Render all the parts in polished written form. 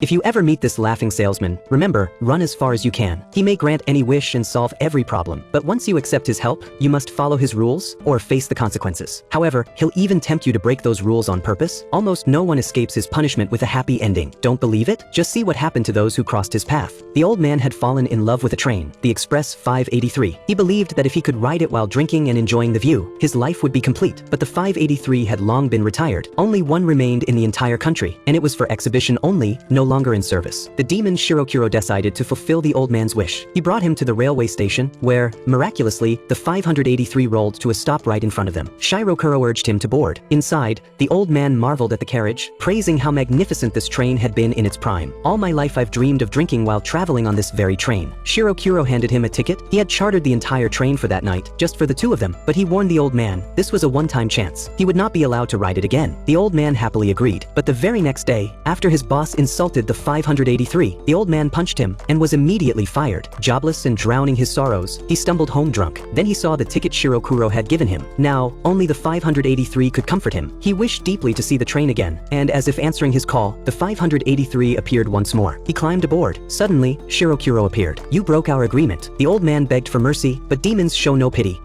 If you ever meet this laughing salesman, remember, run as far as you can. He may grant any wish and solve every problem, but once you accept his help, you must follow his rules or face the consequences. However, he'll even tempt you to break those rules on purpose. Almost no one escapes his punishment with a happy ending. Don't believe it? Just see what happened to those who crossed his path. The old man had fallen in love with a train, the Express 583. He believed that if he could ride it while drinking and enjoying the view, his life would be complete. But the 583 had long been retired. Only one remained in the entire country, and it was for exhibition only, no longer in service. The demon Shirokuro decided to fulfill the old man's wish. He brought him to the railway station, where, miraculously, the 583 rolled to a stop right in front of them. Shirokuro urged him to board. Inside, the old man marveled at the carriage, praising how magnificent this train had been in its prime. "All my life I've dreamed of drinking while traveling on this very train." Shirokuro handed him a ticket. He had chartered the entire train for that night, just for the two of them, but he warned the old man this was a one-time chance. He would not be allowed to ride it again. The old man happily agreed, but the very next day, after his boss insulted the 583, the old man punched him and was immediately fired. Jobless and drowning his sorrows, he stumbled home drunk. Then he saw the ticket Shirokuro had given him. Now, only the 583 could comfort him. He wished deeply to see the train again, and as if answering his call, the 583 appeared once more. He climbed aboard. Suddenly, Shirokuro appeared. "You broke our agreement." The old man begged for mercy, but demons show no pity.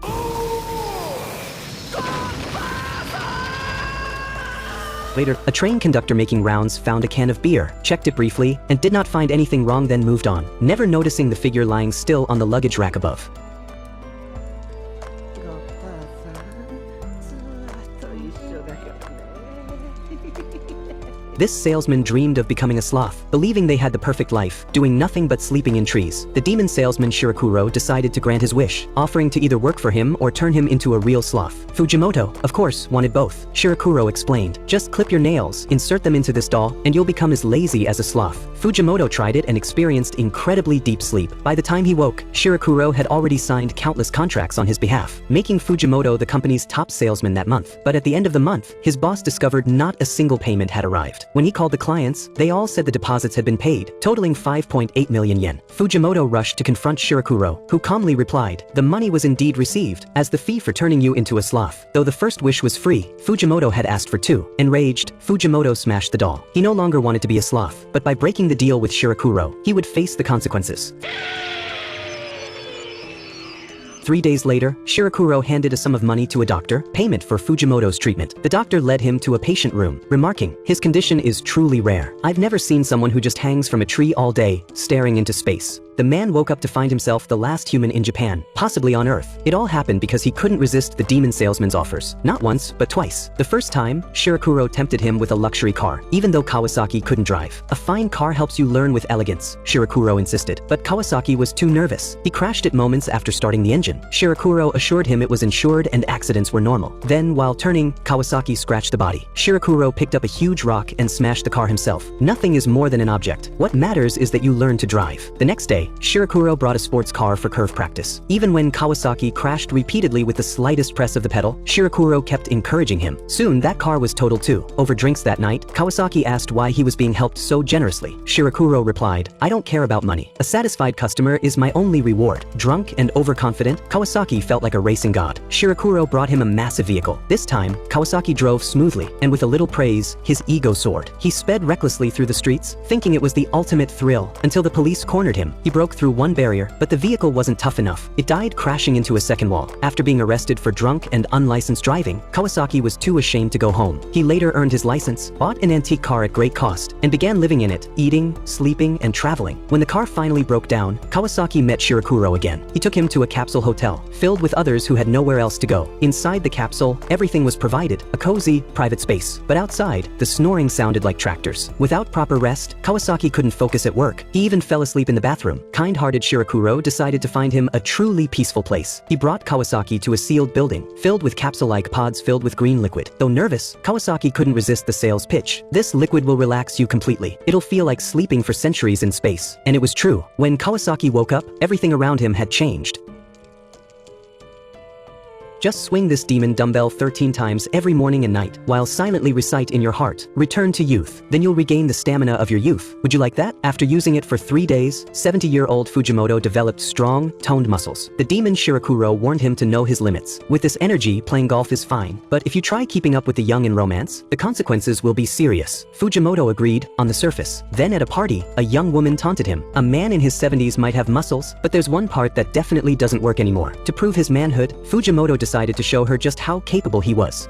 Later, a train conductor making rounds found a can of beer, checked it briefly, and did not find anything wrong, then moved on, never noticing the figure lying still on the luggage rack above. This salesman dreamed of becoming a sloth, believing they had the perfect life, doing nothing but sleeping in trees. The demon salesman Shirokuro decided to grant his wish, offering to either work for him or turn him into a real sloth. Fujimoto, of course, wanted both. Shirokuro explained, "Just clip your nails, insert them into this doll, and you'll become as lazy as a sloth." Fujimoto tried it and experienced incredibly deep sleep. By the time he woke, Shirokuro had already signed countless contracts on his behalf, making Fujimoto the company's top salesman that month. But at the end of the month, his boss discovered not a single payment had arrived. When he called the clients, they all said the deposits had been paid, totaling 5.8 million yen. Fujimoto rushed to confront Shirokuro, who calmly replied, "The money was indeed received, as the fee for turning you into a sloth." Though the first wish was free, Fujimoto had asked for two. Enraged, Fujimoto smashed the doll. He no longer wanted to be a sloth, but by breaking the deal with Shirokuro, he would face the consequences. 3 days later, Shirokuro handed a sum of money to a doctor, payment for Fujimoto's treatment. The doctor led him to a patient room, remarking, "His condition is truly rare. I've never seen someone who just hangs from a tree all day, staring into space." The man woke up to find himself the last human in Japan, possibly on Earth. It all happened because he couldn't resist the demon salesman's offers. Not once, but twice. The first time, Shirokuro tempted him with a luxury car, even though Kawasaki couldn't drive. "A fine car helps you learn with elegance," Shirokuro insisted. But Kawasaki was too nervous. He crashed it moments after starting the engine. Shirokuro assured him it was insured and accidents were normal. Then, while turning, Kawasaki scratched the body. Shirokuro picked up a huge rock and smashed the car himself. Nothing is more than an object. What matters is that you learn to drive. The next day, Shirokuro brought a sports car for curve practice. Even when Kawasaki crashed repeatedly with the slightest press of the pedal, Shirokuro kept encouraging him. Soon, that car was totaled too. Over drinks that night, Kawasaki asked why he was being helped so generously. Shirokuro replied, "I don't care about money. A satisfied customer is my only reward." Drunk and overconfident, Kawasaki felt like a racing god. Shirokuro brought him a massive vehicle. This time, Kawasaki drove smoothly, and with a little praise, his ego soared. He sped recklessly through the streets, thinking it was the ultimate thrill, until the police cornered him. He broke through one barrier, but the vehicle wasn't tough enough. It died crashing into a second wall. After being arrested for drunk and unlicensed driving, Kawasaki was too ashamed to go home. He later earned his license, bought an antique car at great cost, and began living in it, eating, sleeping, and traveling. When the car finally broke down, Kawasaki met Shirokuro again. He took him to a capsule hotel, filled with others who had nowhere else to go. Inside the capsule, everything was provided, a cozy, private space. But outside, the snoring sounded like tractors. Without proper rest, Kawasaki couldn't focus at work. He even fell asleep in the bathroom. Kind-hearted Shirokuro decided to find him a truly peaceful place. He brought Kawasaki to a sealed building, filled with capsule-like pods filled with green liquid. Though nervous, Kawasaki couldn't resist the sales pitch. "This liquid will relax you completely. It'll feel like sleeping for centuries in space." And it was true. When Kawasaki woke up, everything around him had changed. Just swing this demon dumbbell 13 times every morning and night, while silently recite in your heart, "Return to youth." Then you'll regain the stamina of your youth. Would you like that? After using it for 3 days, 70-year-old Fujimoto developed strong, toned muscles. The demon Shirakuro warned him to know his limits. With this energy, playing golf is fine, but if you try keeping up with the young in romance, the consequences will be serious. Fujimoto agreed, on the surface. Then at a party, a young woman taunted him. A man in his 70s might have muscles, but there's one part that definitely doesn't work anymore. To prove his manhood, Fujimoto decided to show her just how capable he was.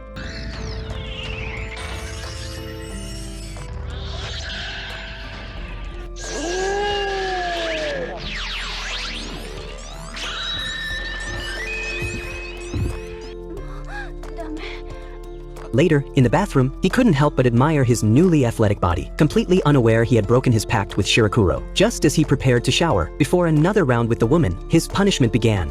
Later, in the bathroom, he couldn't help but admire his newly athletic body, completely unaware he had broken his pact with Shirakuro. Just as he prepared to shower, before another round with the woman, his punishment began.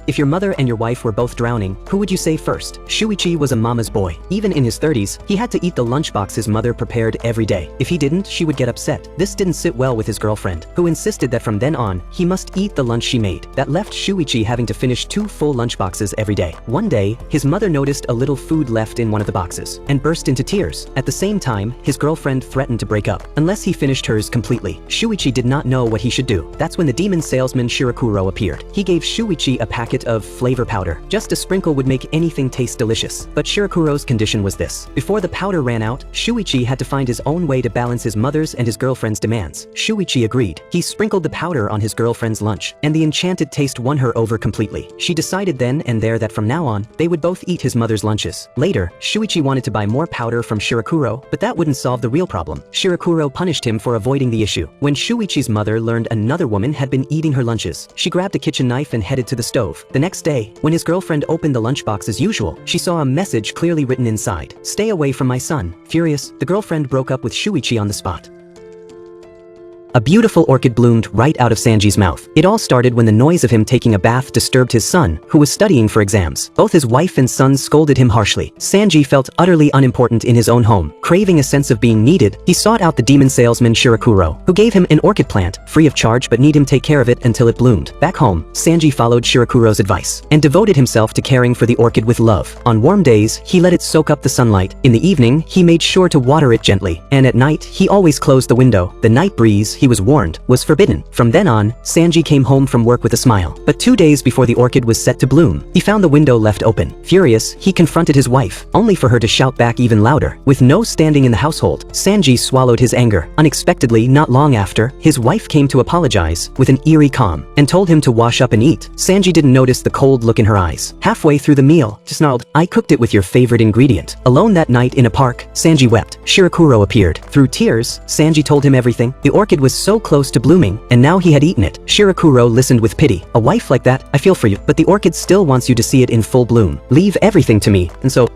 If your mother and your wife were both drowning, who would you save first? Shuichi was a mama's boy. Even in his 30s, he had to eat the lunchbox his mother prepared every day. If he didn't, she would get upset. This didn't sit well with his girlfriend, who insisted that from then on, he must eat the lunch she made. That left Shuichi having to finish 2 full lunchboxes every day. One day, his mother noticed a little food left in one of the boxes, and burst into tears. At the same time, his girlfriend threatened to break up, unless he finished hers completely. Shuichi did not know what he should do. That's when the demon salesman Shirakuro appeared. He gave Shuichi a packet of flavor powder. Just a sprinkle would make anything taste delicious. But Shirakuro's condition was this. Before the powder ran out, Shuichi had to find his own way to balance his mother's and his girlfriend's demands. Shuichi agreed. He sprinkled the powder on his girlfriend's lunch, and the enchanted taste won her over completely. She decided then and there that from now on, they would both eat his mother's lunches. Later, Shuichi wanted to buy more powder from Shirakuro, but that wouldn't solve the real problem. Shirakuro punished him for avoiding the issue. When Shuichi's mother learned another woman had been eating her lunches, she grabbed a kitchen knife and headed to the stove. The next day, when his girlfriend opened the lunchbox as usual, she saw a message clearly written inside. "Stay away from my son." Furious, the girlfriend broke up with Shuichi on the spot. A beautiful orchid bloomed right out of Sanji's mouth. It all started when the noise of him taking a bath disturbed his son, who was studying for exams. Both his wife and son scolded him harshly. Sanji felt utterly unimportant in his own home. Craving a sense of being needed, he sought out the demon salesman Shirakuro, who gave him an orchid plant, free of charge but need him take care of it until it bloomed. Back home, Sanji followed Shirakuro's advice, and devoted himself to caring for the orchid with love. On warm days, he let it soak up the sunlight. In the evening, he made sure to water it gently, and at night, he always closed the window. The night breeze, he was warned, was forbidden. From then on, Sanji came home from work with a smile. But 2 days before the orchid was set to bloom, he found the window left open. Furious, he confronted his wife, only for her to shout back even louder. With no standing in the household, Sanji swallowed his anger. Unexpectedly, not long after, his wife came to apologize, with an eerie calm, and told him to wash up and eat. Sanji didn't notice the cold look in her eyes. Halfway through the meal, she snarled, "I cooked it with your favorite ingredient." Alone that night in a park, Sanji wept. Shirakuro appeared. Through tears, Sanji told him everything. The orchid was so close to blooming, and now he had eaten it. Shirakuro listened with pity. "A wife like that, I feel for you, but the orchid still wants you to see it in full bloom. Leave everything to me." And so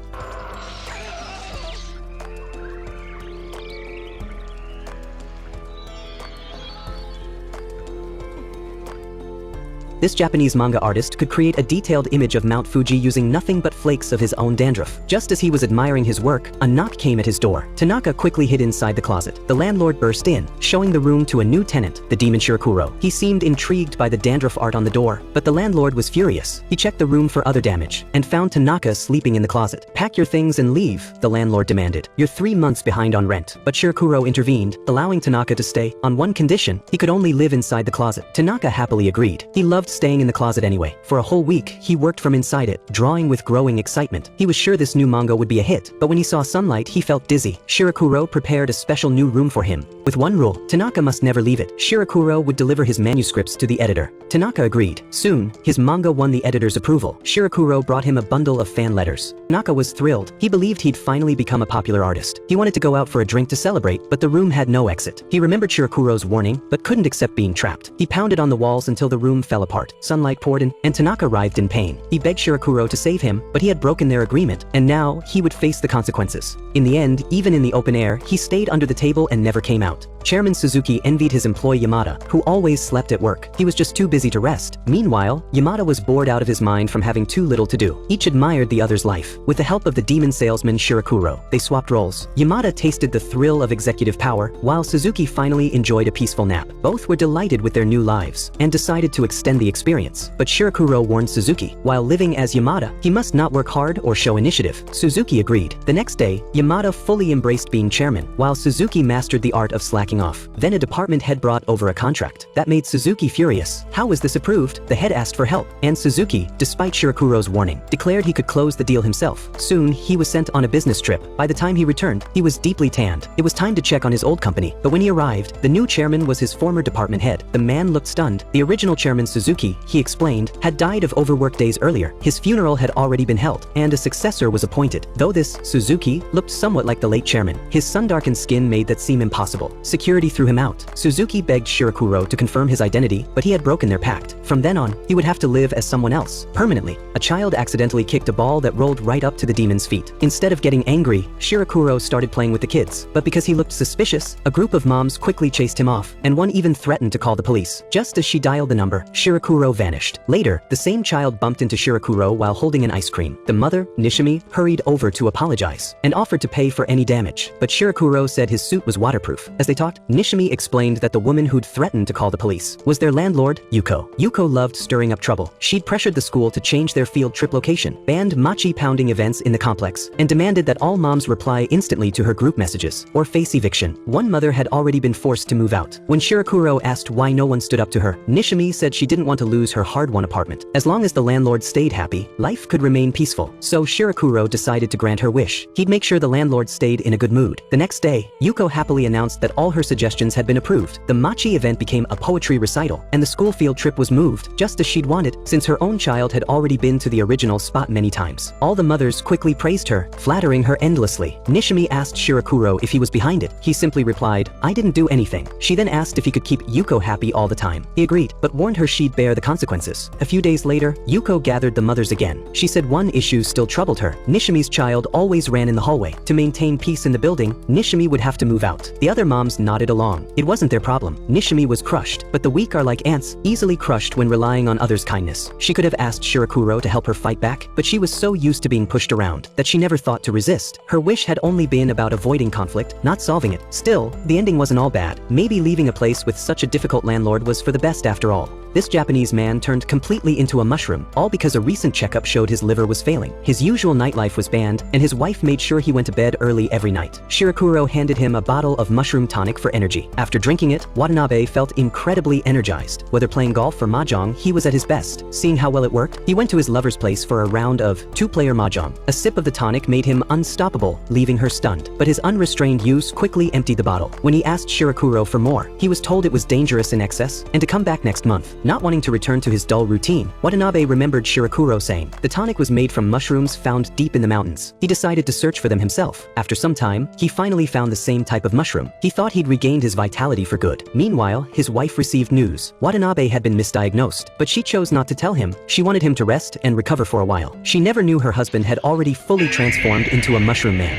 this Japanese manga artist could create a detailed image of Mount Fuji using nothing but flakes of his own dandruff. Just as he was admiring his work, a knock came at his door. Tanaka quickly hid inside the closet. The landlord burst in, showing the room to a new tenant, the demon Shirakuro. He seemed intrigued by the dandruff art on the door, but the landlord was furious. He checked the room for other damage, and found Tanaka sleeping in the closet. "Pack your things and leave," the landlord demanded. "You're 3 months behind on rent." But Shirakuro intervened, allowing Tanaka to stay, on one condition: he could only live inside the closet. Tanaka happily agreed. He loved staying in the closet anyway. For a whole week, he worked from inside it, drawing with growing excitement. He was sure this new manga would be a hit, but when he saw sunlight, he felt dizzy. Shirakuro prepared a special new room for him, with one rule: Tanaka must never leave it. Shirakuro would deliver his manuscripts to the editor. Tanaka agreed. Soon, his manga won the editor's approval. Shirakuro brought him a bundle of fan letters. Tanaka was thrilled. He believed he'd finally become a popular artist. He wanted to go out for a drink to celebrate, but the room had no exit. He remembered Shirakuro's warning, but couldn't accept being trapped. He pounded on the walls until the room fell apart. Sunlight poured in, and Tanaka writhed in pain. He begged Shirakuro to save him, but he had broken their agreement, and now he would face the consequences. In the end, even in the open air, he stayed under the table and never came out. Chairman Suzuki envied his employee Yamada, who always slept at work. He was just too busy to rest. Meanwhile, Yamada was bored out of his mind from having too little to do. Each admired the other's life. With the help of the demon salesman Shirakuro, they swapped roles. Yamada tasted the thrill of executive power, while Suzuki finally enjoyed a peaceful nap. Both were delighted with their new lives, and decided to extend the experience. But Shirakuro warned Suzuki, while living as Yamada, he must not work hard or show initiative. Suzuki agreed. The next day, Yamada fully embraced being chairman, while Suzuki mastered the art of slacking off. Then a department head brought over a contract. That made Suzuki furious. How was this approved? The head asked for help, and Suzuki, despite Shirakuro's warning, declared he could close the deal himself. Soon, he was sent on a business trip. By the time he returned, he was deeply tanned. It was time to check on his old company, but when he arrived, the new chairman was his former department head. The man looked stunned. The original chairman Suzuki, he explained, had died of overwork days earlier. His funeral had already been held, and a successor was appointed. Though this Suzuki looked somewhat like the late chairman, his sun-darkened skin made that seem impossible. Security threw him out. Suzuki begged Shirakuro to confirm his identity, but he had broken their pact. From then on, he would have to live as someone else, permanently. A child accidentally kicked a ball that rolled right up to the demon's feet. Instead of getting angry, Shirakuro started playing with the kids. But because he looked suspicious, a group of moms quickly chased him off, and one even threatened to call the police. Just as she dialed the number, Shirakuro vanished. Later, the same child bumped into Shirakuro while holding an ice cream. The mother, Nishimi, hurried over to apologize, and offered to pay for any damage. But Shirakuro said his suit was waterproof. As they talked, Nishimi explained that the woman who'd threatened to call the police was their landlord, Yuko. Yuko loved stirring up trouble. She'd pressured the school to change their field trip location, banned machi-pounding events in the complex, and demanded that all moms reply instantly to her group messages, or face eviction. One mother had already been forced to move out. When Shirakuro asked why no one stood up to her, Nishimi said she didn't want to lose her hard-won apartment. As long as the landlord stayed happy, life could remain peaceful. So Shirakuro decided to grant her wish. He'd make sure the landlord stayed in a good mood. The next day, Yuko happily announced that all her suggestions had been approved. The machi event became a poetry recital, and the school field trip was moved, just as she'd wanted, since her own child had already been to the original spot many times. All the mothers quickly praised her, flattering her endlessly. Nishimi asked Shirakuro if he was behind it. He simply replied, "I didn't do anything." She then asked if he could keep Yuko happy all the time. He agreed, but warned her she'd bear the consequences. A few days later, Yuko gathered the mothers again. She said one issue still troubled her. Nishimi's child always ran in the hallway. To maintain peace in the building, Nishimi would have to move out. The other moms nodded along. It wasn't their problem. Nishimi was crushed, but the weak are like ants, easily crushed when relying on others' kindness. She could have asked Shirakuro to help her fight back, but she was so used to being pushed around that she never thought to resist. Her wish had only been about avoiding conflict, not solving it. Still, the ending wasn't all bad. Maybe leaving a place with such a difficult landlord was for the best after all. This Japanese man turned completely into a mushroom, all because a recent checkup showed his liver was failing. His usual nightlife was banned, and his wife made sure he went to bed early every night. Shirakuro handed him a bottle of mushroom tonic for energy. After drinking it, Watanabe felt incredibly energized. Whether playing golf or mahjong, he was at his best. Seeing how well it worked, he went to his lover's place for a round of two-player mahjong. A sip of the tonic made him unstoppable, leaving her stunned. But his unrestrained use quickly emptied the bottle. When he asked Shirakuro for more, he was told it was dangerous in excess and to come back next month. Not wanting to return to his dull routine, Watanabe remembered Shirakuro saying the tonic was made from mushrooms found deep in the mountains. He decided to search for them himself. After some time, he finally found the same type of mushroom. He thought he'd regained his vitality for good. Meanwhile, his wife received news. Watanabe had been misdiagnosed, but she chose not to tell him. She wanted him to rest and recover for a while. She never knew her husband had already fully transformed into a mushroom man.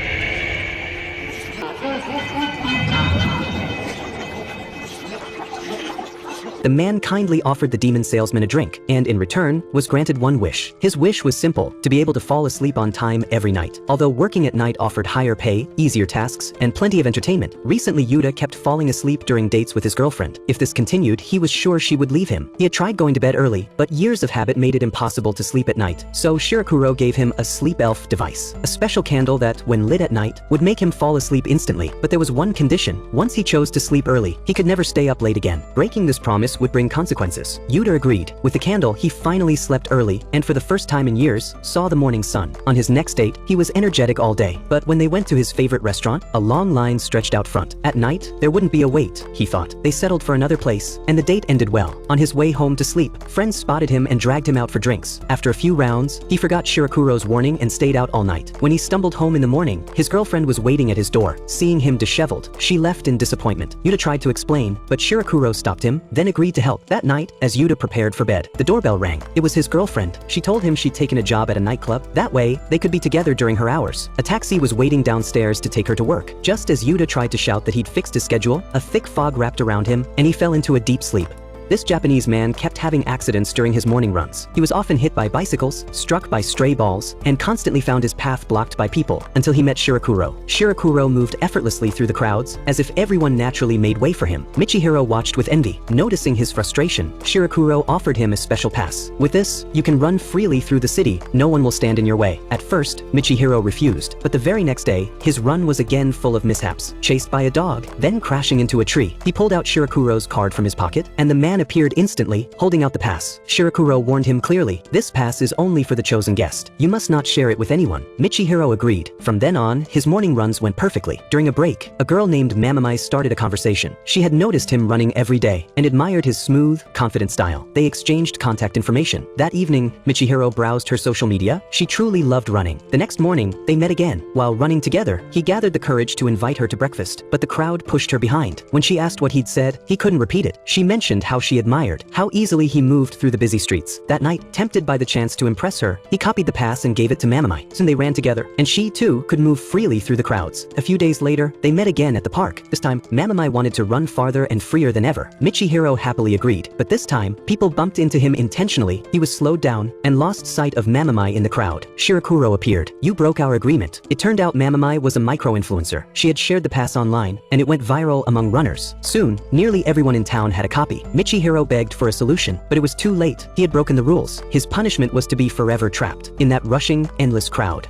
The man kindly offered the demon salesman a drink, and in return, was granted one wish. His wish was simple, to be able to fall asleep on time every night. Although working at night offered higher pay, easier tasks, and plenty of entertainment, recently Yuta kept falling asleep during dates with his girlfriend. If this continued, he was sure she would leave him. He had tried going to bed early, but years of habit made it impossible to sleep at night. So Shirakuro gave him a sleep elf device, a special candle that, when lit at night, would make him fall asleep instantly. But there was one condition. Once he chose to sleep early, he could never stay up late again. Breaking this promise would bring consequences. Yuta agreed. With the candle, he finally slept early, and for the first time in years, saw the morning sun. On his next date, he was energetic all day, but when they went to his favorite restaurant, a long line stretched out front. At night, there wouldn't be a wait, he thought. They settled for another place, and the date ended well. On his way home to sleep, friends spotted him and dragged him out for drinks. After a few rounds, he forgot Shirakuro's warning and stayed out all night. When he stumbled home in the morning, his girlfriend was waiting at his door. Seeing him disheveled, she left in disappointment. Yuta tried to explain, but Shirakuro stopped him, then agreed agreed to help. That night, as Yuta prepared for bed, the doorbell rang. It was his girlfriend. She told him she'd taken a job at a nightclub. That way, they could be together during her hours. A taxi was waiting downstairs to take her to work. Just as Yuta tried to shout that he'd fixed his schedule, a thick fog wrapped around him, and he fell into a deep sleep. This Japanese man kept having accidents during his morning runs. He was often hit by bicycles, struck by stray balls, and constantly found his path blocked by people until he met Shirakuro. Shirakuro moved effortlessly through the crowds, as if everyone naturally made way for him. Michihiro watched with envy. Noticing his frustration, Shirakuro offered him a special pass. With this, you can run freely through the city. No one will stand in your way. At first, Michihiro refused, but the very next day, his run was again full of mishaps. Chased by a dog, then crashing into a tree. He pulled out Shirakuro's card from his pocket, and the man appeared instantly, holding out the pass. Shirakuro warned him clearly, "This pass is only for the chosen guest. You must not share it with anyone." Michihiro agreed. From then on, his morning runs went perfectly. During a break, a girl named Mamamai started a conversation. She had noticed him running every day and admired his smooth, confident style. They exchanged contact information. That evening, Michihiro browsed her social media. She truly loved running. The next morning, they met again. While running together, he gathered the courage to invite her to breakfast, but the crowd pushed her behind. When she asked what he'd said, he couldn't repeat it. She mentioned how she admired how easily he moved through the busy streets. That night, tempted by the chance to impress her, he copied the pass and gave it to Mamamai. Soon they ran together, and she too could move freely through the crowds. A few days later, they met again at the park. This time, Mamamai wanted to run farther and freer than ever. Michihiro happily agreed, but this time, people bumped into him intentionally. He was slowed down and lost sight of Mamamai in the crowd. Shirakuro appeared. "You broke our agreement." It turned out Mamamai was a micro-influencer. She had shared the pass online, and it went viral among runners. Soon, nearly everyone in town had a copy. Michihiro begged for a solution, but it was too late. He had broken the rules. His punishment was to be forever trapped in that rushing, endless crowd.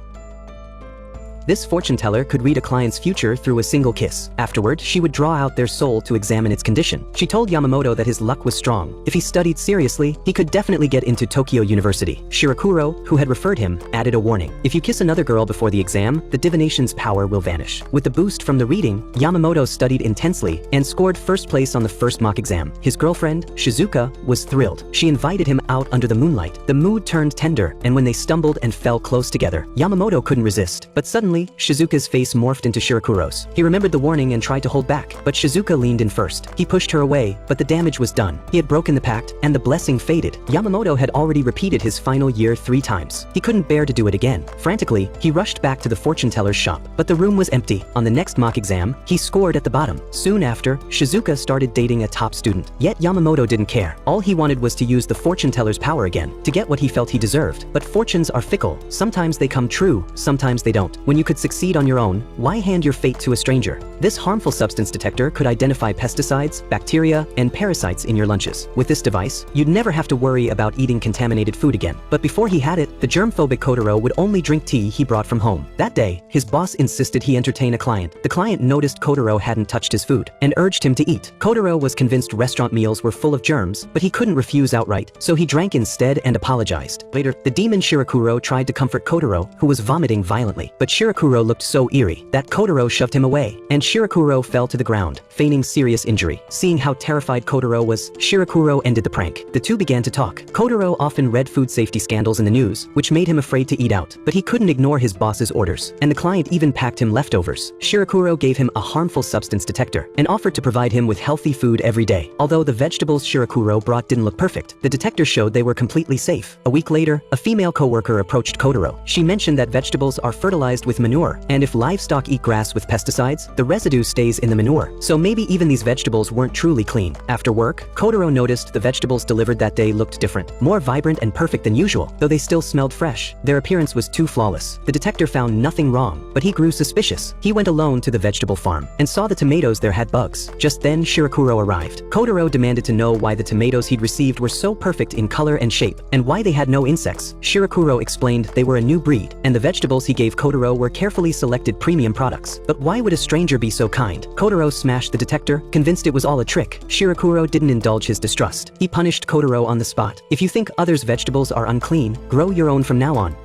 This fortune teller could read a client's future through a single kiss. Afterward, she would draw out their soul to examine its condition. She told Yamamoto that his luck was strong. If he studied seriously, he could definitely get into Tokyo University. Shirakuro, who had referred him, added a warning. If you kiss another girl before the exam, the divination's power will vanish. With the boost from the reading, Yamamoto studied intensely and scored first place on the first mock exam. His girlfriend, Shizuka, was thrilled. She invited him out under the moonlight. The mood turned tender, and when they stumbled and fell close together, Yamamoto couldn't resist. But suddenly, Shizuka's face morphed into Shirakuro's. He remembered the warning and tried to hold back, but Shizuka leaned in first. He pushed her away, but the damage was done. He had broken the pact, and the blessing faded. Yamamoto had already repeated his final year 3 times. He couldn't bear to do it again. Frantically, he rushed back to the fortune teller's shop, but the room was empty. On the next mock exam, he scored at the bottom. Soon after, Shizuka started dating a top student. Yet Yamamoto didn't care. All he wanted was to use the fortune teller's power again, to get what he felt he deserved. But fortunes are fickle. Sometimes they come true, sometimes they don't. When you could succeed on your own, why hand your fate to a stranger? This harmful substance detector could identify pesticides, bacteria, and parasites in your lunches. With this device, you'd never have to worry about eating contaminated food again. But before he had it, the germ-phobic Kotaro would only drink tea he brought from home. That day, his boss insisted he entertain a client. The client noticed Kotaro hadn't touched his food and urged him to eat. Kotaro was convinced restaurant meals were full of germs, but he couldn't refuse outright, so he drank instead and apologized. Later, the demon Shirakuro tried to comfort Kotaro, who was vomiting violently. But Shirakuro looked so eerie that Kotaro shoved him away, and Shirakuro fell to the ground, feigning serious injury. Seeing how terrified Kotaro was, Shirakuro ended the prank. The two began to talk. Kotaro often read food safety scandals in the news, which made him afraid to eat out, but he couldn't ignore his boss's orders, and the client even packed him leftovers. Shirakuro gave him a harmful substance detector and offered to provide him with healthy food every day. Although the vegetables Shirakuro brought didn't look perfect, the detector showed they were completely safe. A week later, a female coworker approached Kotaro. She mentioned that vegetables are fertilized with manure, and if livestock eat grass with pesticides, the residue stays in the manure. So maybe even these vegetables weren't truly clean. After work, Kotaro noticed the vegetables delivered that day looked different, more vibrant and perfect than usual, though they still smelled fresh. Their appearance was too flawless. The detector found nothing wrong, but he grew suspicious. He went alone to the vegetable farm and saw the tomatoes there had bugs. Just then, Shirakuro arrived. Kotaro demanded to know why the tomatoes he'd received were so perfect in color and shape, and why they had no insects. Shirakuro explained they were a new breed, and the vegetables he gave Kotaro were carefully selected premium products. But why would a stranger be so kind? Kotaro smashed the detector, convinced it was all a trick. Shirakuro didn't indulge his distrust. He punished Kotaro on the spot. If you think others' vegetables are unclean, grow your own from now on.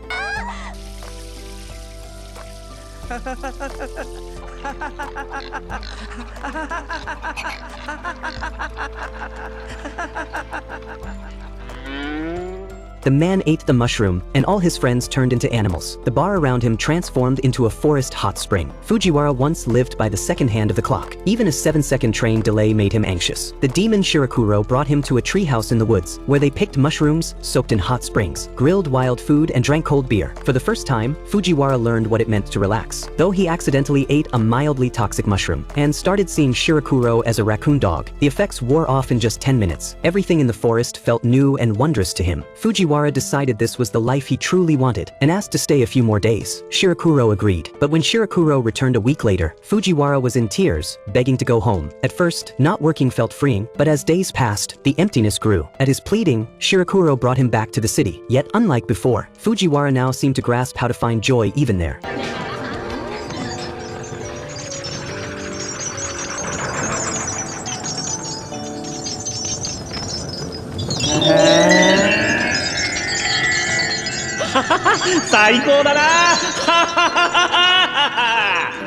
The man ate the mushroom, and all his friends turned into animals. The bar around him transformed into a forest hot spring. Fujiwara once lived by the second hand of the clock. Even a 7-second train delay made him anxious. The demon Shirakuro brought him to a treehouse in the woods, where they picked mushrooms, soaked in hot springs, grilled wild food, and drank cold beer. For the first time, Fujiwara learned what it meant to relax. Though he accidentally ate a mildly toxic mushroom, and started seeing Shirakuro as a raccoon dog, the effects wore off in just 10 minutes. Everything in the forest felt new and wondrous to him. Fujiwara decided this was the life he truly wanted, and asked to stay a few more days. Shirakuro agreed. But when Shirakuro returned a week later, Fujiwara was in tears, begging to go home. At first, not working felt freeing, but as days passed, the emptiness grew. At his pleading, Shirakuro brought him back to the city. Yet unlike before, Fujiwara now seemed to grasp how to find joy even there.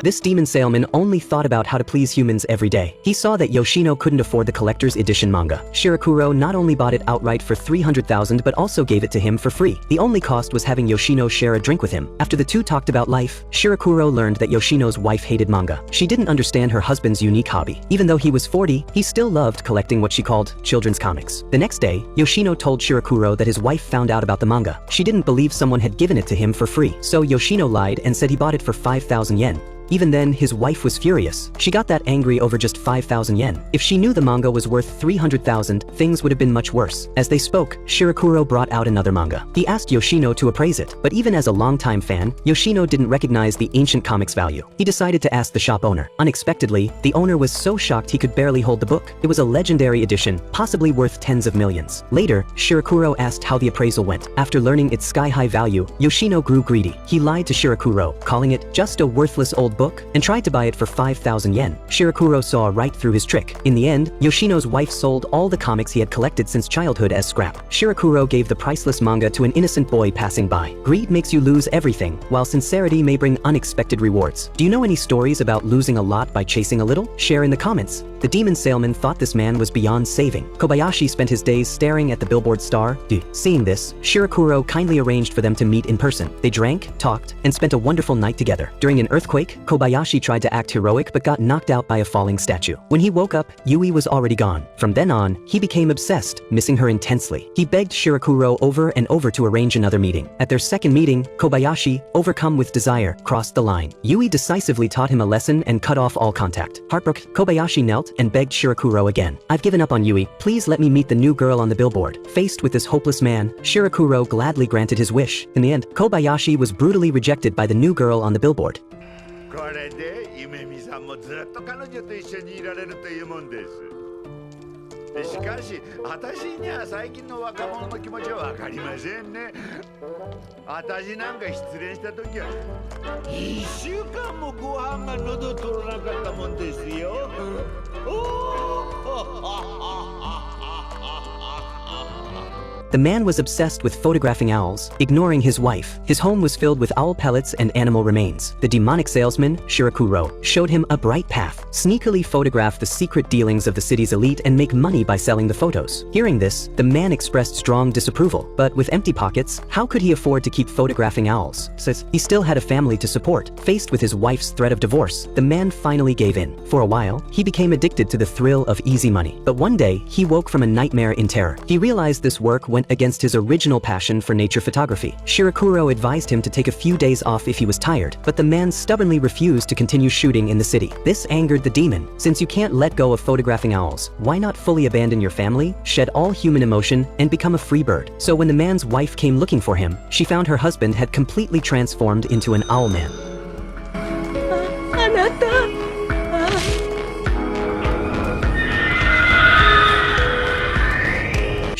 This demon salesman only thought about how to please humans every day. He saw that Yoshino couldn't afford the collector's edition manga. Shirakuro not only bought it outright for 300,000 but also gave it to him for free. The only cost was having Yoshino share a drink with him. After the two talked about life, Shirakuro learned that Yoshino's wife hated manga. She didn't understand her husband's unique hobby. Even though he was 40, he still loved collecting what she called children's comics. The next day, Yoshino told Shirakuro that his wife found out about the manga. She didn't believe someone had given it to him for free. So Yoshino lied and said he bought it for 5,000 yen. Even then, his wife was furious. She got that angry over just 5,000 yen. If she knew the manga was worth 300,000, things would have been much worse. As they spoke, Shirakuro brought out another manga. He asked Yoshino to appraise it, but even as a longtime fan, Yoshino didn't recognize the ancient comic's value. He decided to ask the shop owner. Unexpectedly, the owner was so shocked he could barely hold the book. It was a legendary edition, possibly worth tens of millions. Later, Shirakuro asked how the appraisal went. After learning its sky-high value, Yoshino grew greedy. He lied to Shirakuro, calling it just a worthless old book, and tried to buy it for 5,000 yen. Shirakuro saw right through his trick. In the end, Yoshino's wife sold all the comics he had collected since childhood as scrap. Shirakuro gave the priceless manga to an innocent boy passing by. Greed makes you lose everything, while sincerity may bring unexpected rewards. Do you know any stories about losing a lot by chasing a little? Share in the comments. The demon salesman thought this man was beyond saving. Kobayashi spent his days staring at the billboard star. Seeing this, Shirakuro kindly arranged for them to meet in person. They drank, talked, and spent a wonderful night together. During an earthquake, Kobayashi tried to act heroic but got knocked out by a falling statue. When he woke up, Yui was already gone. From then on, he became obsessed, missing her intensely. He begged Shirakuro over and over to arrange another meeting. At their second meeting, Kobayashi, overcome with desire, crossed the line. Yui decisively taught him a lesson and cut off all contact. Heartbroken, Kobayashi knelt and begged Shirakuro again. "I've given up on Yui. Please let me meet the new girl on the billboard." Faced with this hopeless man, Shirakuro gladly granted his wish. In the end, Kobayashi was brutally rejected by the new girl on the billboard. これで夢見さんもずっと彼女と一緒にいられるというもんです。しかし、私には最近の若者の気持ちはわかりませんね。私なんか失恋した時は1週間もご飯が喉通らなかったもんですよ。The man was obsessed with photographing owls, ignoring his wife. His home was filled with owl pellets and animal remains. The demonic salesman, Shirakuro, showed him a bright path. Sneakily photograph the secret dealings of the city's elite and make money by selling the photos. Hearing this, the man expressed strong disapproval. But with empty pockets, how could he afford to keep photographing owls? Since he still had a family to support. Faced with his wife's threat of divorce, the man finally gave in. For a while, he became addicted to the thrill of easy money. But one day, he woke from a nightmare in terror. He realized this work went against his original passion for nature photography. Shirakuro advised him to take a few days off if he was tired, but the man stubbornly refused to continue shooting in the city. This angered the demon. Since you can't let go of photographing owls, why not fully abandon your family, shed all human emotion, and become a free bird? So when the man's wife came looking for him, she found her husband had completely transformed into an owl man.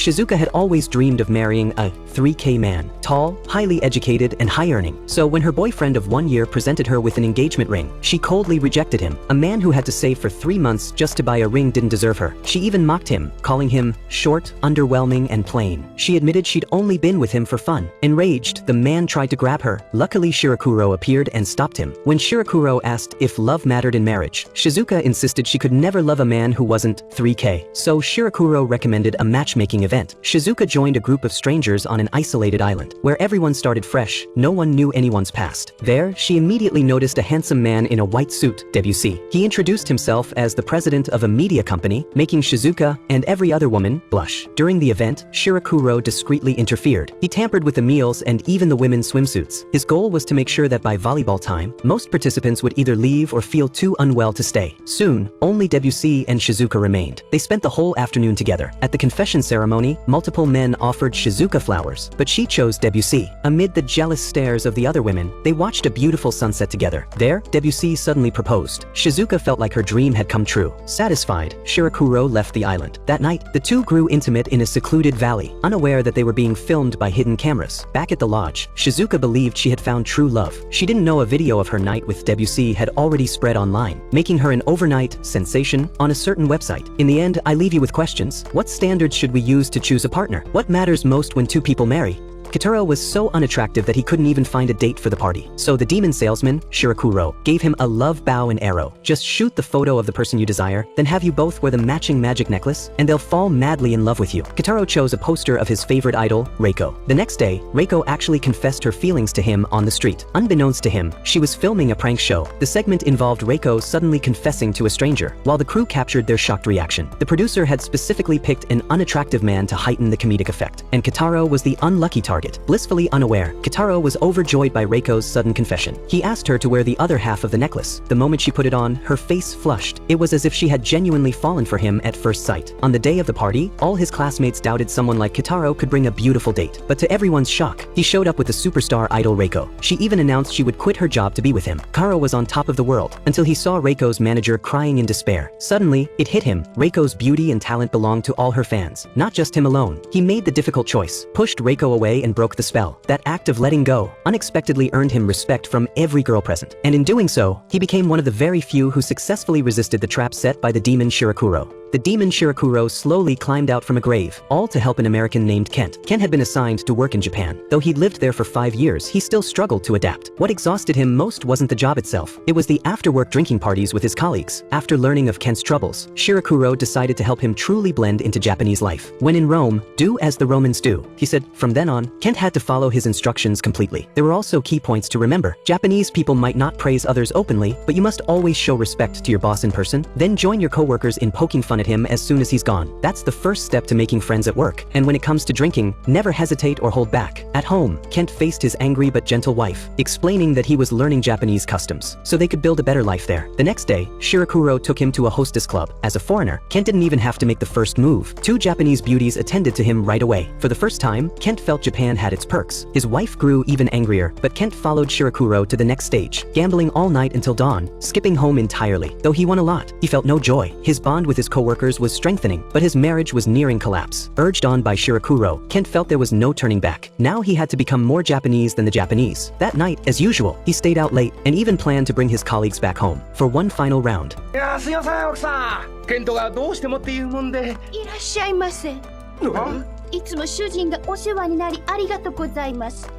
Shizuka had always dreamed of marrying a 3K man, tall, highly educated, and high-earning. So when her boyfriend of 1 year presented her with an engagement ring, she coldly rejected him. A man who had to save for 3 months just to buy a ring didn't deserve her. She even mocked him, calling him short, underwhelming, and plain. She admitted she'd only been with him for fun. Enraged, the man tried to grab her. Luckily, Shirakuro appeared and stopped him. When Shirakuro asked if love mattered in marriage, Shizuka insisted she could never love a man who wasn't 3K. So Shirakuro recommended a matchmaking event. event, Shizuka joined a group of strangers on an isolated island, where everyone started fresh, no one knew anyone's past. There, she immediately noticed a handsome man in a white suit, Debussy. He introduced himself as the president of a media company, making Shizuka and every other woman blush. During the event, Shirakuro discreetly interfered. He tampered with the meals and even the women's swimsuits. His goal was to make sure that by volleyball time, most participants would either leave or feel too unwell to stay. Soon, only Debussy and Shizuka remained. They spent the whole afternoon together. At the confession ceremony, multiple men offered Shizuka flowers, but she chose Debussy. Amid the jealous stares of the other women, they watched a beautiful sunset together. There, Debussy suddenly proposed. Shizuka felt like her dream had come true. Satisfied, Shirakuro left the island. That night, the two grew intimate in a secluded valley, unaware that they were being filmed by hidden cameras. Back at the lodge, Shizuka believed she had found true love. She didn't know a video of her night with Debussy had already spread online, making her an overnight sensation on a certain website. In the end, I leave you with questions. What standards should we use to choose a partner? What matters most when two people marry? Kitaro was so unattractive that he couldn't even find a date for the party. So the demon salesman, Shirakuro, gave him a love bow and arrow. Just shoot the photo of the person you desire, then have you both wear the matching magic necklace, and they'll fall madly in love with you. Kitaro chose a poster of his favorite idol, Reiko. The next day, Reiko actually confessed her feelings to him on the street. Unbeknownst to him, she was filming a prank show. The segment involved Reiko suddenly confessing to a stranger, while the crew captured their shocked reaction. The producer had specifically picked an unattractive man to heighten the comedic effect, and Kitaro was the unlucky target. Blissfully unaware, Kitaro was overjoyed by Reiko's sudden confession. He asked her to wear the other half of the necklace. The moment she put it on, her face flushed. It was as if she had genuinely fallen for him at first sight. On the day of the party, all his classmates doubted someone like Kitaro could bring a beautiful date. But to everyone's shock, he showed up with the superstar idol Reiko. She even announced she would quit her job to be with him. Karo was on top of the world, until he saw Reiko's manager crying in despair. Suddenly, it hit him. Reiko's beauty and talent belonged to all her fans, not just him alone. He made the difficult choice, pushed Reiko away and broke the spell. That act of letting go unexpectedly earned him respect from every girl present. And in doing so, he became one of the very few who successfully resisted the trap set by the demon Shirakuro. The demon Shirakuro slowly climbed out from a grave, all to help an American named Kent. Kent had been assigned to work in Japan. Though he'd lived there for 5 years, he still struggled to adapt. What exhausted him most wasn't the job itself. It was the after-work drinking parties with his colleagues. After learning of Kent's troubles, Shirakuro decided to help him truly blend into Japanese life. When in Rome, do as the Romans do, he said. From then on, Kent had to follow his instructions completely. There were also key points to remember. Japanese people might not praise others openly, but you must always show respect to your boss in person, then join your coworkers in poking fun at him as soon as he's gone. That's the first step to making friends at work. And when it comes to drinking, never hesitate or hold back. At home, Kent faced his angry but gentle wife, explaining that he was learning Japanese customs, so they could build a better life there. The next day, Shirakuro took him to a hostess club. As a foreigner, Kent didn't even have to make the first move. 2 Japanese beauties attended to him right away. For the first time, Kent felt Japan had its perks. His wife grew even angrier, but Kent followed Shirakuro to the next stage, gambling all night until dawn, skipping home entirely. Though he won a lot, he felt no joy. His bond with his coworkers was strengthening, but his marriage was nearing collapse. Urged on by Shirakuro, Kent felt there was no turning back. Now he had to become more Japanese than the Japanese. That night, as usual, he stayed out late and even planned to bring his colleagues back home for one final round. いやすいません奥さんケントがどうしてもっていうもんでいらっしゃいませ。いつも主人がお世話になりありがとうございます。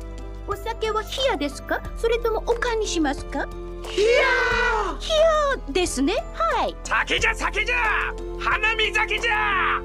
お酒は冷やですか？それともおかんにしますか？冷やですね。はい。酒じゃ酒じゃ花見酒じゃ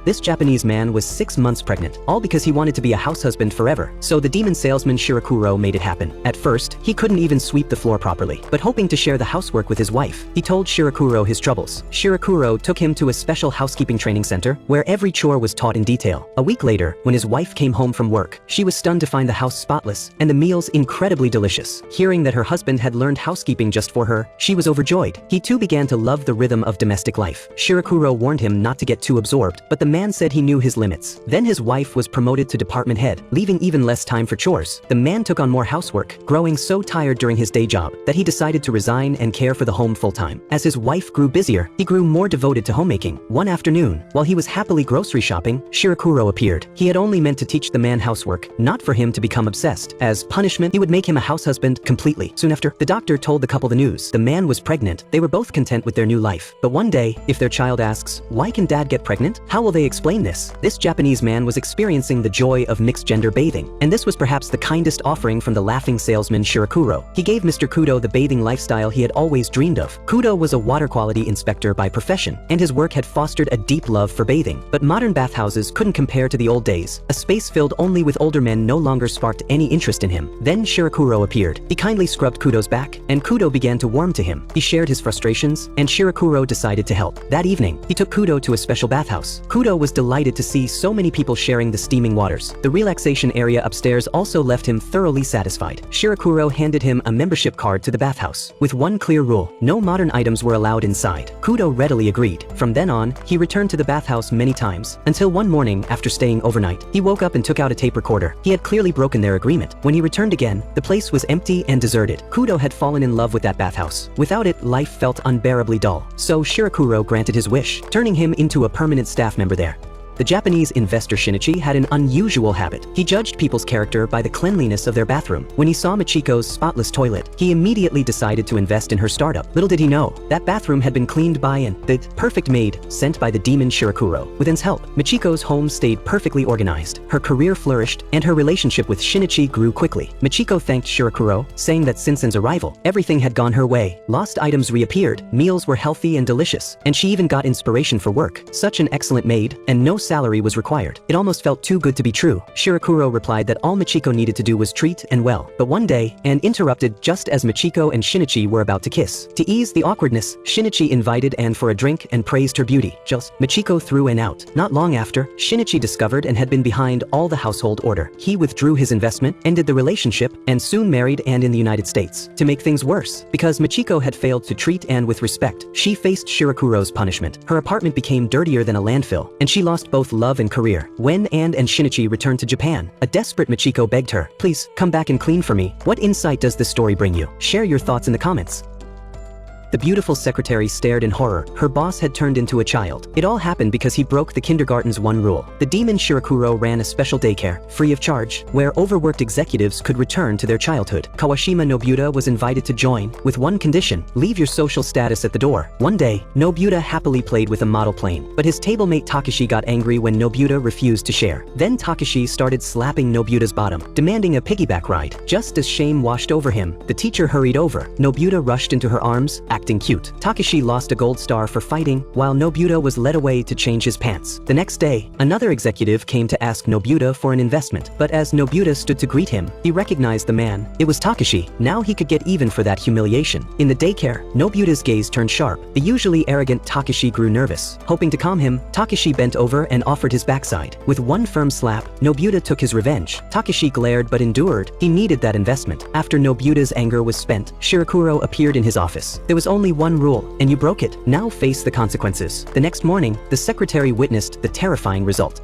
This Japanese man was 6 months pregnant, all because he wanted to be a house husband forever. So the demon salesman Shirakuro made it happen. At first, he couldn't even sweep the floor properly, but hoping to share the housework with his wife, he told Shirakuro his troubles. Shirakuro took him to a special housekeeping training center, where every chore was taught in detail. A week later, when his wife came home from work, she was stunned to find the house spotless, and the meals incredibly delicious. Hearing that her husband had learned housekeeping just for her, she was overjoyed. He too began to love the rhythm of domestic life. Shirakuro warned him not to get too absorbed, but the man said he knew his limits. Then his wife was promoted to department head, leaving even less time for chores. The man took on more housework, growing so tired during his day job that he decided to resign and care for the home full-time. As his wife grew busier, he grew more devoted to homemaking. One afternoon, while he was happily grocery shopping, Shirakuro appeared. He had only meant to teach the man housework, not for him to become obsessed. As punishment, he would make him a house husband completely. Soon after, the doctor told the couple the news. The man was pregnant. They were both content with their new life. But one day, if their child asks, "Why can dad get pregnant?" how will they they explain this? This Japanese man was experiencing the joy of mixed-gender bathing, and this was perhaps the kindest offering from the Laughing Salesman Shirakuro. He gave Mr. Kudo the bathing lifestyle he had always dreamed of. Kudo was a water quality inspector by profession, and his work had fostered a deep love for bathing. But modern bathhouses couldn't compare to the old days. A space filled only with older men no longer sparked any interest in him. Then Shirakuro appeared. He kindly scrubbed Kudo's back, and Kudo began to warm to him. He shared his frustrations, and Shirakuro decided to help. That evening, he took Kudo to a special bathhouse. Kudo was delighted to see so many people sharing the steaming waters. The relaxation area upstairs also left him thoroughly satisfied. Shirakuro handed him a membership card to the bathhouse, with one clear rule: no modern items were allowed inside. Kudo readily agreed. From then on, he returned to the bathhouse many times, until one morning, after staying overnight, he woke up and took out a tape recorder. He had clearly broken their agreement. When he returned again, the place was empty and deserted. Kudo had fallen in love with that bathhouse. Without it, life felt unbearably dull. So Shirakuro granted his wish, turning him into a permanent staff member there. The Japanese investor Shinichi had an unusual habit. He judged people's character by the cleanliness of their bathroom. When he saw Michiko's spotless toilet, he immediately decided to invest in her startup. Little did he know, that bathroom had been cleaned by the perfect maid sent by the demon Shirakuro. With his help, Michiko's home stayed perfectly organized. Her career flourished, and her relationship with Shinichi grew quickly. Michiko thanked Shirakuro, saying that since his arrival, everything had gone her way. Lost items reappeared, meals were healthy and delicious, and she even got inspiration for work. Such an excellent maid, and no salary was required. It almost felt too good to be true. Shirakuro replied that all Michiko needed to do was treat and well. But one day, Anne interrupted just as Michiko and Shinichi were about to kiss. To ease the awkwardness, Shinichi invited Anne for a drink and praised her beauty. Just Michiko threw Anne out. Not long after, Shinichi discovered and had been behind all the household order. He withdrew his investment, ended the relationship, and soon married Anne in the United States. To make things worse, because Michiko had failed to treat Anne with respect, she faced Shirakuro's punishment. Her apartment became dirtier than a landfill, and she lost both love and career. When Anne and Shinichi returned to Japan, a desperate Michiko begged her, "Please, come back and clean for me." What insight does this story bring you? Share your thoughts in the comments. The beautiful secretary stared in horror. Her boss had turned into a child. It all happened because he broke the kindergarten's one rule. The demon Shirakuro ran a special daycare, free of charge, where overworked executives could return to their childhood. Kawashima Nobuta was invited to join, with one condition: leave your social status at the door. One day, Nobuta happily played with a model plane, but his tablemate Takashi got angry when Nobuta refused to share. Then Takashi started slapping Nobuta's bottom, demanding a piggyback ride. Just as shame washed over him, the teacher hurried over. Nobuta rushed into her arms, acting cute. Takashi lost a gold star for fighting, while Nobuta was led away to change his pants. The next day, another executive came to ask Nobuta for an investment, but as Nobuta stood to greet him, he recognized the man. It was Takashi. Now he could get even for that humiliation. In the daycare, Nobuta's gaze turned sharp. The usually arrogant Takashi grew nervous. Hoping to calm him, Takashi bent over and offered his backside. With one firm slap, Nobuta took his revenge. Takashi glared but endured. He needed that investment. After Nobuta's anger was spent, Shirakuro appeared in his office. There was only one rule, and you broke it. Now face the consequences. The next morning, the secretary witnessed the terrifying result.